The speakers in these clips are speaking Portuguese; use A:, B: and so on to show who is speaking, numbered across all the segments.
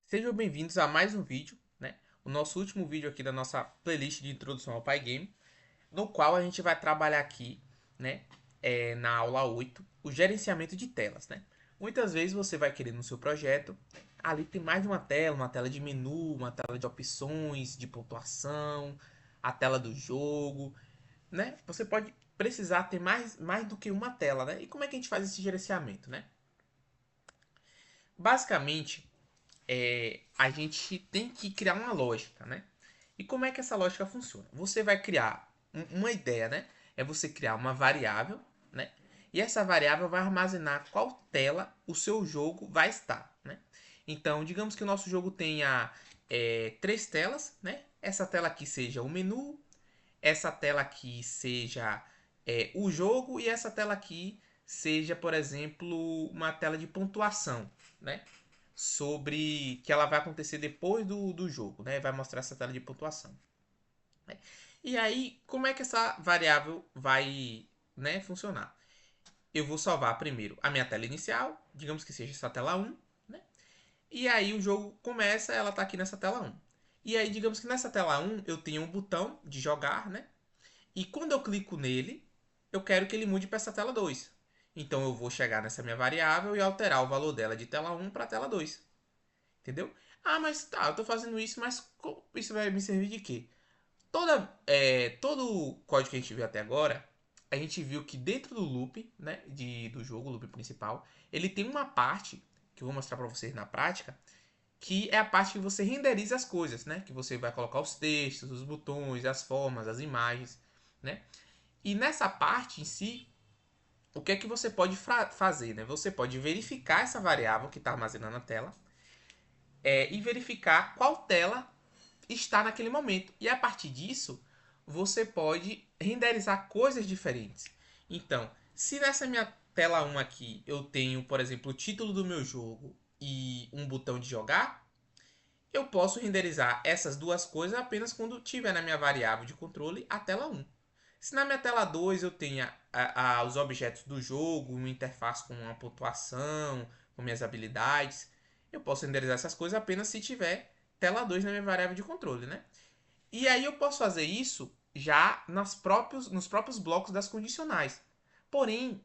A: Sejam bem-vindos a mais um vídeo, né? O nosso último vídeo aqui da nossa playlist de introdução ao Pygame, no qual a gente vai trabalhar aqui, né, na aula 8, o gerenciamento de telas, né? Muitas vezes você vai querer no seu projeto, ali tem mais de uma tela de menu, uma tela de opções, de pontuação, a tela do jogo, né? Você pode precisar ter mais do que uma tela, né? E como é que a gente faz esse gerenciamento, né? Basicamente, a gente tem que criar uma lógica, né? E como é que essa lógica funciona? Você vai criar uma ideia, né? É você criar uma variável, né? E essa variável vai armazenar qual tela o seu jogo vai estar, né? Então, digamos que o nosso jogo tenha três telas, né? Essa tela aqui seja o menu, essa tela aqui seja o jogo e essa tela aqui seja, por exemplo, uma tela de pontuação, né? Sobre que ela vai acontecer depois do jogo, né? Vai mostrar essa tela de pontuação. Né? E aí, como é que essa variável vai, né, funcionar? Eu vou salvar primeiro a minha tela inicial, digamos que seja essa tela 1, né? E aí o jogo começa, ela está aqui nessa tela 1. E aí, digamos que nessa tela 1 eu tenho um botão de jogar, né? E quando eu clico nele, eu quero que ele mude para essa tela 2. Então eu vou chegar nessa minha variável e alterar o valor dela de tela 1 para tela 2. Entendeu? Ah, mas tá, eu estou fazendo isso, mas isso vai me servir de quê? Todo o código que a gente viu até agora, a gente viu que dentro do loop, né, do jogo, o loop principal, ele tem uma parte que eu vou mostrar para vocês na prática, que é a parte que você renderiza as coisas, né? Que você vai colocar os textos, os botões, as formas, as imagens, né? E nessa parte em si, o que é que você pode fazer, né? Você pode verificar essa variável que está armazenando na tela e verificar qual tela está naquele momento. E a partir disso, você pode renderizar coisas diferentes. Então, se nessa minha tela 1 aqui eu tenho, por exemplo, o título do meu jogo e um botão de jogar, eu posso renderizar essas duas coisas apenas quando tiver na minha variável de controle a tela 1. Se na minha tela 2 eu tenho os objetos do jogo, uma interface com uma pontuação, com minhas habilidades, eu posso renderizar essas coisas apenas se tiver tela 2 na minha variável de controle, né? E aí eu posso fazer isso já nos próprios blocos das condicionais. Porém,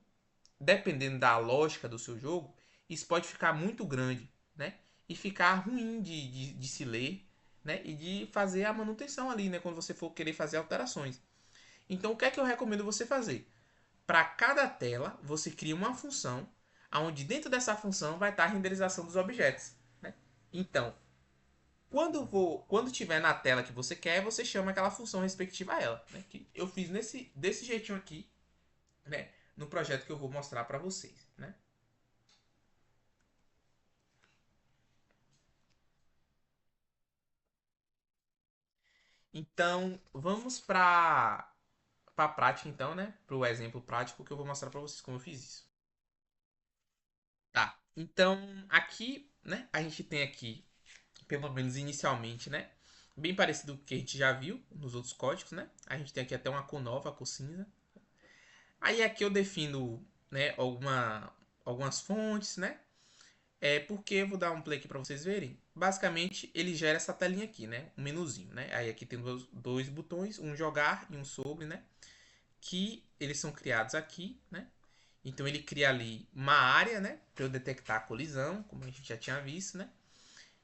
A: dependendo da lógica do seu jogo, isso pode ficar muito grande, né? E ficar ruim de se ler, né? E de fazer a manutenção ali, né? Quando você for querer fazer alterações. Então, o que é que eu recomendo você fazer? Para cada tela, você cria uma função, onde dentro dessa função vai estar a renderização dos objetos. Né? Então, quando tiver na tela que você quer, você chama aquela função respectiva a ela. Né? Que eu fiz desse jeitinho aqui, né? No projeto que eu vou mostrar para vocês. Né? Então, vamos para a prática, então, né? Para o exemplo prático que eu vou mostrar para vocês como eu fiz isso. Tá. Então, aqui, né? A gente tem aqui, pelo menos inicialmente, né? Bem parecido com o que a gente já viu nos outros códigos, né? A gente tem aqui até uma cor nova, a cor cinza. Aí aqui eu defino, né, algumas fontes, né? Porque eu vou dar um play aqui para vocês verem. Basicamente, ele gera essa telinha aqui, né? Um menuzinho, né? Aí aqui tem dois botões, um jogar e um sobre, né? Que eles são criados aqui, né? Então ele cria ali uma área, né? Para eu detectar a colisão, como a gente já tinha visto, né?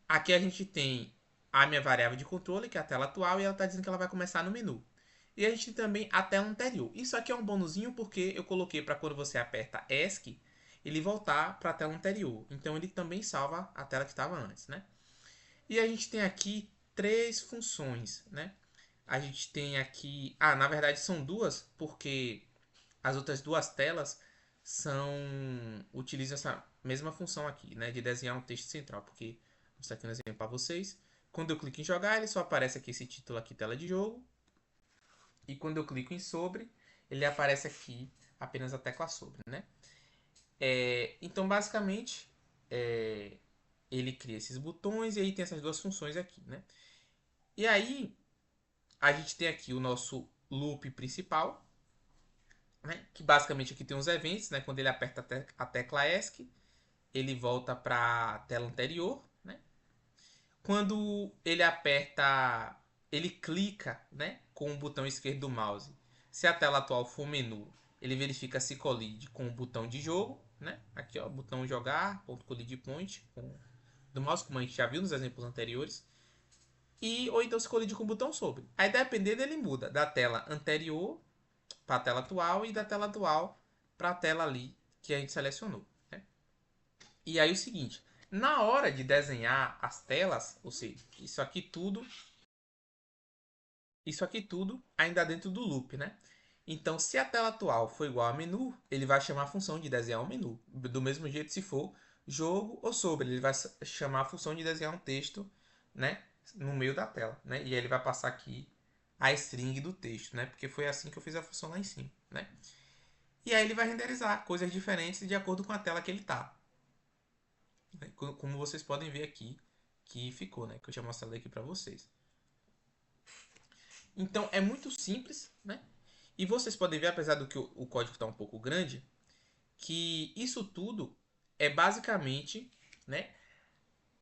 A: Aqui a gente tem a minha variável de controle, que é a tela atual, e ela está dizendo que ela vai começar no menu. E a gente tem também a tela anterior. Isso aqui é um bonuzinho porque eu coloquei para quando você aperta ESC, ele voltar para a tela anterior. Então ele também salva a tela que estava antes, né? E a gente tem aqui três funções, né? A gente tem aqui, na verdade são duas, porque as outras duas telas são utilizam essa mesma função aqui, né, de desenhar um texto central, porque vou mostrar aqui um exemplo para vocês. Quando eu clico em jogar, ele só aparece aqui esse título aqui, tela de jogo, e quando eu clico em sobre, ele aparece aqui apenas a tecla sobre, né? Então, basicamente, é, ele cria esses botões e aí tem essas duas funções aqui, né? E aí, a gente tem aqui o nosso loop principal, né? Que basicamente aqui tem os eventos, né? Quando ele aperta a tecla ESC, ele volta para a tela anterior, né? quando ele aperta, ele clica, né, com o botão esquerdo do mouse. Se a tela atual for menu, ele verifica se colide com o botão de jogo, né? Aqui, ó, botão jogar, ponto colide point, do mouse, como a gente já viu nos exemplos anteriores. Ou então se colide com o botão sobre. Aí dependendo, ele muda da tela anterior para a tela atual e da tela atual para a tela ali que a gente selecionou, né? E aí o seguinte, na hora de desenhar as telas, ou seja, isso aqui tudo ainda dentro do loop, né? Então, se a tela atual for igual a menu, ele vai chamar a função de desenhar um menu. Do mesmo jeito, se for jogo ou sobre, ele vai chamar a função de desenhar um texto, né, no meio da tela, né? E aí ele vai passar aqui a string do texto, né? Porque foi assim que eu fiz a função lá em cima, né? E aí ele vai renderizar coisas diferentes de acordo com a tela que ele tá. Como vocês podem ver aqui que ficou, né? Que eu tinha mostrado aqui para vocês. Então é muito simples, né? E vocês podem ver, apesar do que o código está um pouco grande, que isso tudo é basicamente, né,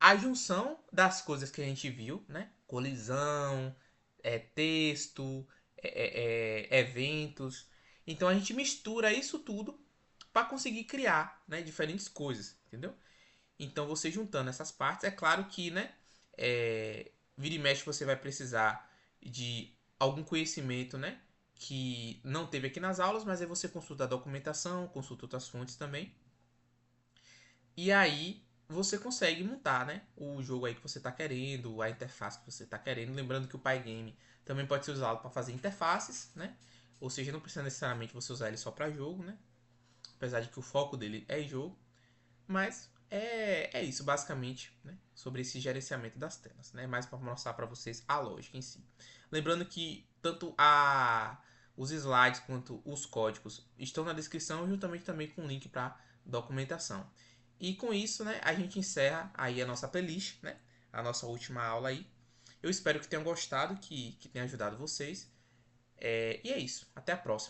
A: a junção das coisas que a gente viu, né? Colisão, texto, eventos. Então a gente mistura isso tudo para conseguir criar, né, diferentes coisas, entendeu? Então você juntando essas partes, é claro que, né, vira e mexe você vai precisar de algum conhecimento, né, que não teve aqui nas aulas, mas aí você consulta a documentação, consulta outras fontes também. E aí você consegue montar, né, o jogo aí que você está querendo, a interface que você está querendo. Lembrando que o Pygame também pode ser usado para fazer interfaces, né? Ou seja, não precisa necessariamente você usar ele só para jogo, né? Apesar de que o foco dele é jogo. Mas é isso basicamente, né, sobre esse gerenciamento das telas, né? Mais para mostrar para vocês a lógica em si. Lembrando que tanto os slides quanto os códigos estão na descrição, juntamente também com o link para documentação. E com isso, né, a gente encerra aí a nossa playlist, né, a nossa última aula aí. Eu espero que tenham gostado, que tenha ajudado vocês. E é isso. Até a próxima.